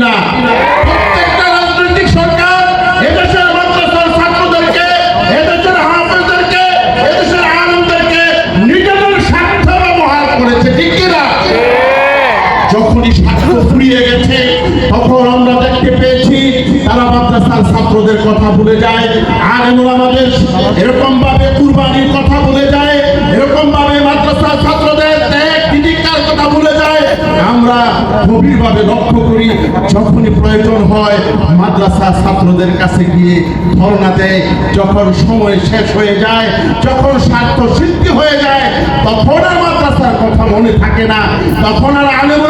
কিনা? প্রত্যেকটা রাজনৈতিক সরকার এদেশের মাদ্রাসার ছাত্রদেরকে, এদেশের হাফেজদেরকে, এদেশের আলেমদেরকে নিজেদের স্বার্থে ব্যবহার করেছে, ঠিক কিনা? যখনই স্বার্থ ফুরিয়ে গেছে তখন আমরা দেখতে পেয়েছি তারা মাদ্রাসার ছাত্রদের কথা ভুলে যায়, আলেম ওলামাদের এরকম ভাবে কুরবানির কথা ভুলে যায়, এরকম ভাবে মাদ্রাসার ছাত্রদের ত্যাগ তিতিক্ষার কথা ভুলে যায়। আমরা গভীরভাবে লক্ষ্য করি যখনই প্রয়োজন হয় মাদ্রাসার ছাত্রদের কাছে গিয়ে ধর্ণা দেয়, যখন সময় শেষ হয়ে যায়, যখন স্বার্থ সিদ্ধি হয়ে যায় তখন আর মাদ্রাসার কথা মনে থাকে না, তখন আর আলেম